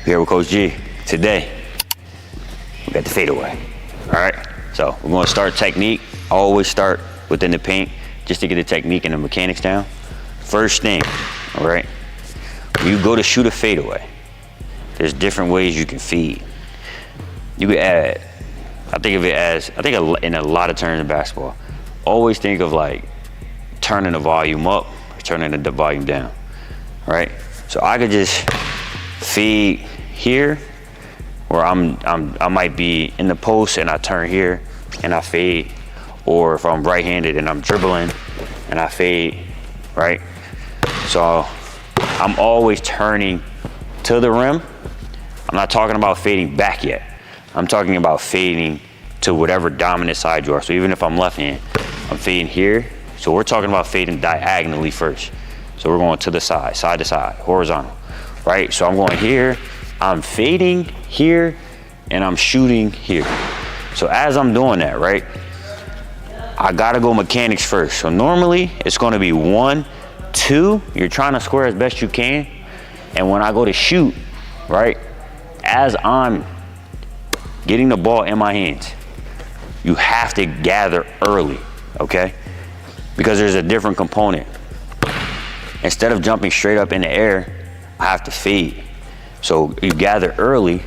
Here with Coach G. Today, we got the fadeaway. All right, so we're gonna start technique. I always start within the paint just to get the technique and the mechanics down. First thing, all right, when you go to shoot a fadeaway, there's different ways you can feed. You could add, I think of it as, in a lot of terms in basketball, always think of like turning the volume up or turning the volume down, right? So I could just feed here, or I might be in the post and I turn here and I fade, or if I'm right-handed and I'm dribbling and I fade, right? So I'm always turning to the rim. I'm not talking about fading back yet. I'm talking about fading to whatever dominant side you are. So even if I'm left hand, I'm fading here. So we're talking about fading diagonally first. So we're going to the side to side, horizontal, right? So I'm going here, I'm fading here, and I'm shooting here. So as I'm doing that, right, I gotta go mechanics first. So normally it's gonna be 1, 2, you're trying to square as best you can. And when I go to shoot, right, as I'm getting the ball in my hands, you have to gather early, okay? Because there's a different component. Instead of jumping straight up in the air, I have to fade. So you gather early.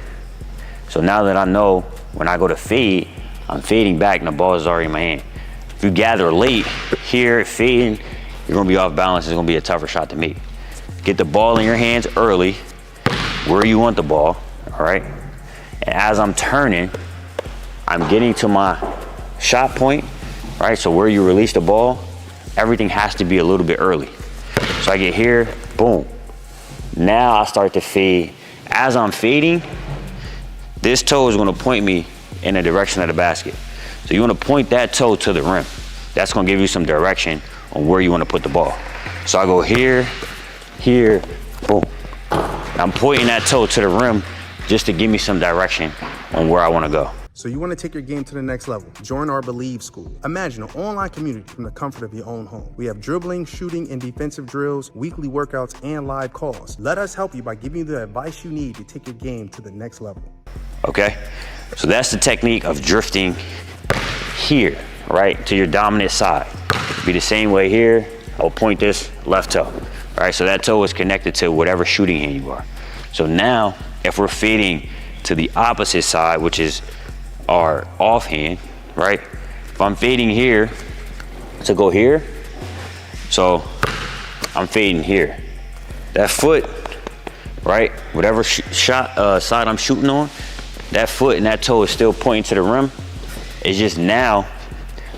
So now that I know when I go to fade, I'm fading back and the ball is already in my hand. If you gather late here, fading, you're gonna be off balance. It's gonna be a tougher shot to make. Get the ball in your hands early, where you want the ball, all right? And as I'm turning, I'm getting to my shot point, right? So where you release the ball, everything has to be a little bit early. So I get here, boom. Now I start to fade. As I'm fading, this toe is gonna point me in the direction of the basket. So you wanna point that toe to the rim. That's gonna give you some direction on where you wanna put the ball. So I go here, here, boom. I'm pointing that toe to the rim just to give me some direction on where I wanna go. So you want to take your game to the next level? Join our Believe School. Imagine an online community from the comfort of your own home. We have dribbling, shooting, and defensive drills, weekly workouts, and live calls. Let us help you by giving you the advice you need to take your game to the next level. Okay, so that's the technique of drifting here, right, to your dominant side. Be the same way here. I'll point this left toe, right? So that toe is connected to whatever shooting hand you are. So now, if we're fading to the opposite side, which is our offhand, right? If I'm fading here to go here, so I'm fading here. That foot, right? Whatever side I'm shooting on, that foot and that toe is still pointing to the rim. It's just now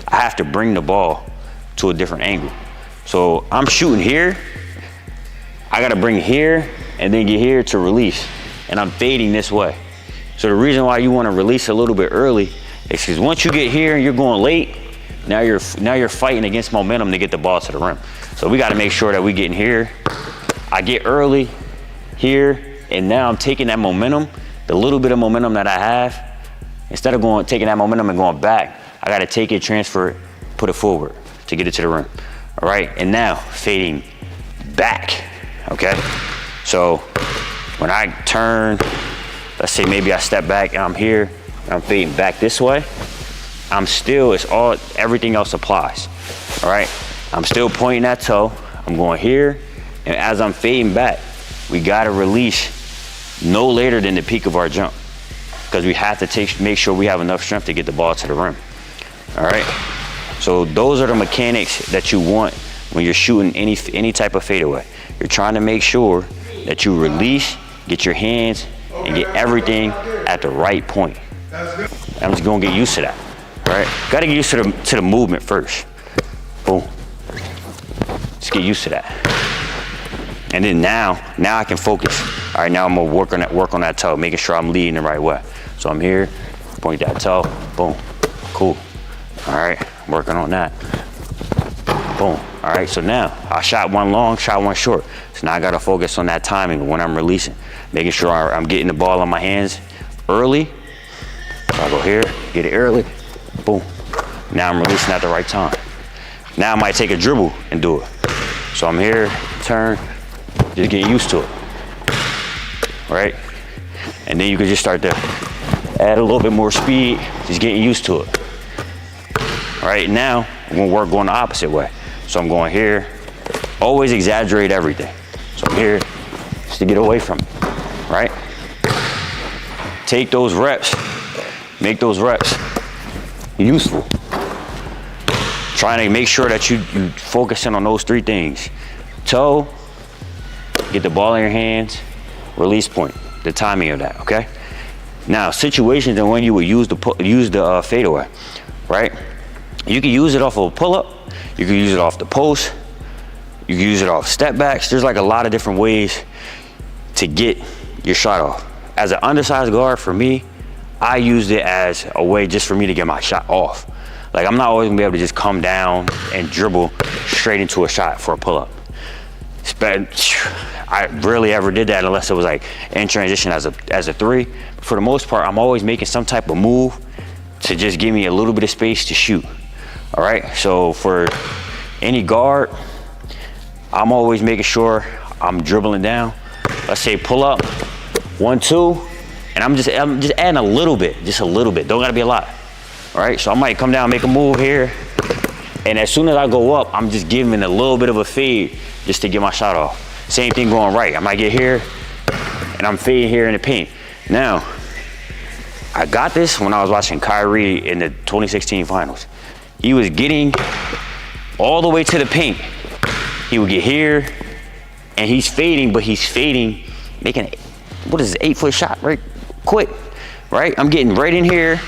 I have to bring the ball to a different angle. So I'm shooting here, I gotta bring here and then get here to release. And I'm fading this way. So the reason why you want to release a little bit early is because once you get here and you're going late, now you're fighting against momentum to get the ball to the rim. So we got to make sure that we get in here. I get early here, and now I'm taking that momentum, the little bit of momentum that I have, instead of taking that momentum and going back, I got to take it, transfer it, put it forward to get it to the rim. All right, and now fading back. Okay, so when I turn, let's say maybe I step back and I'm here, I'm fading back this way. Everything else applies, all right? I'm still pointing that toe, I'm going here, and as I'm fading back, we gotta release no later than the peak of our jump, because we have to make sure we have enough strength to get the ball to the rim, all right? So those are the mechanics that you want when you're shooting any type of fadeaway. You're trying to make sure that you release, get your hands, and get everything at the right point. I'm just gonna get used to that, right? Gotta get used to the movement first. Boom. Just get used to that. And then now I can focus. All right, now I'm gonna work on that toe, making sure I'm leading the right way. So I'm here, point that toe, boom, cool. All right, working on that. Boom. All right, so now I shot one long, shot one short. So now I gotta focus on that timing when I'm releasing, making sure I'm getting the ball in my hands early. So I go here, get it early, boom. Now I'm releasing at the right time. Now I might take a dribble and do it. So I'm here, turn, just get used to it, right? And then you can just start to add a little bit more speed, just getting used to it. All right, now I'm gonna work going the opposite way. So I'm going here, always exaggerate everything. So I'm here just to get away from it, right? Take those reps, make those reps useful. Trying to make sure that you focusing on those three things. Toe, get the ball in your hands, release point, the timing of that, okay? Now, situations and when you would use the fadeaway, right? You can use it off of a pull-up, you can use it off the post, you can use it off step backs. There's like a lot of different ways to get your shot off. As an undersized guard, for me, I used it as a way just for me to get my shot off. Like, I'm not always gonna be able to just come down and dribble straight into a shot for a pull-up. I rarely ever did that unless it was like in transition as a three. But for the most part, I'm always making some type of move to just give me a little bit of space to shoot. All right, so for any guard, I'm always making sure I'm dribbling down. Let's say pull up, 1, 2, and I'm just adding a little bit, Don't gotta be a lot. All right, so I might come down, make a move here, and as soon as I go up, I'm just giving a little bit of a fade just to get my shot off. Same thing going right. I might get here, and I'm fading here in the paint. Now, I got this when I was watching Kyrie in the 2016 finals. He was getting all the way to the paint. He would get here, and he's fading, but he's fading, making, what is it, 8-foot shot, right? Quick, right? I'm getting right in here,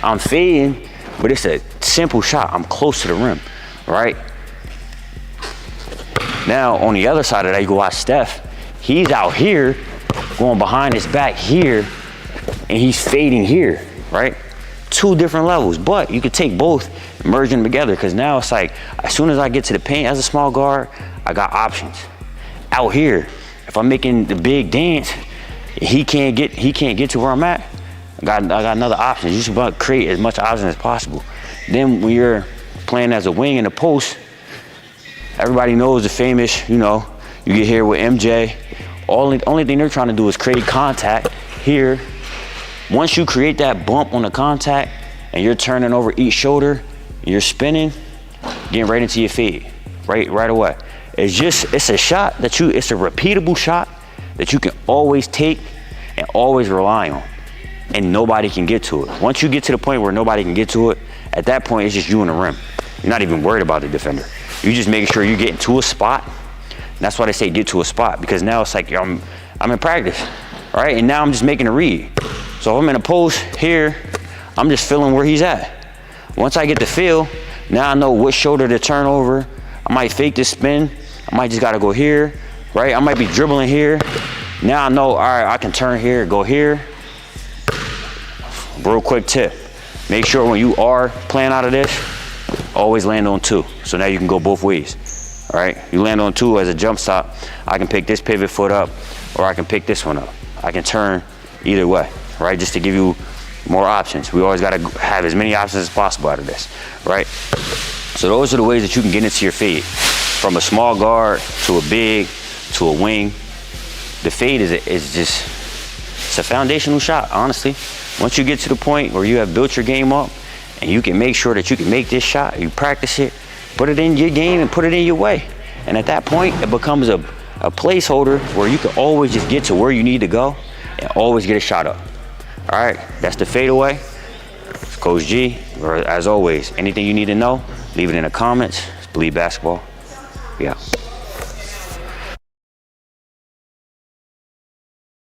I'm fading, but it's a simple shot. I'm close to the rim, right? Now, on the other side of that, you go watch Steph. He's out here, going behind his back here, and he's fading here, right? 2 different levels, but you could take both, merge them together, because now it's like, as soon as I get to the paint as a small guard, I got options. Out here, if I'm making the big dance, he can't get to where I'm at, I got another option. You should create as much options as possible. Then when you're playing as a wing in the post, everybody knows the famous, you get here with MJ. Only thing they're trying to do is create contact here. Once you create that bump on the contact and you're turning over each shoulder, you're spinning, getting right into your fade, right away. It's a shot that it's a repeatable shot that you can always take and always rely on, and nobody can get to it. Once you get to the point where nobody can get to it, at that point, it's just you and the rim. You're not even worried about the defender. You just making sure you're getting to a spot. And that's why they say get to a spot, because now it's like I'm in practice, all right? And now I'm just making a read. So if I'm in a post here, I'm just feeling where he's at. Once I get the feel, now I know which shoulder to turn over. I might fake this spin. I might just gotta go here, right? I might be dribbling here. Now I know, all right, I can turn here, go here. Real quick tip, make sure when you are playing out of this, always land on 2. So now you can go both ways, all right? You land on 2 as a jump stop. I can pick this pivot foot up, or I can pick this one up. I can turn either way, right? Just to give you more options. We always gotta have as many options as possible out of this, right? So those are the ways that you can get into your fade. From a small guard, to a big, to a wing. The fade is it's a foundational shot, honestly. Once you get to the point where you have built your game up and you can make sure that you can make this shot, you practice it, put it in your game and put it in your way. And at that point, it becomes a placeholder where you can always just get to where you need to go and always get a shot up. All right, that's the fadeaway. It's Coach G. As always, anything you need to know, leave it in the comments. It's Bleed Basketball. Yeah.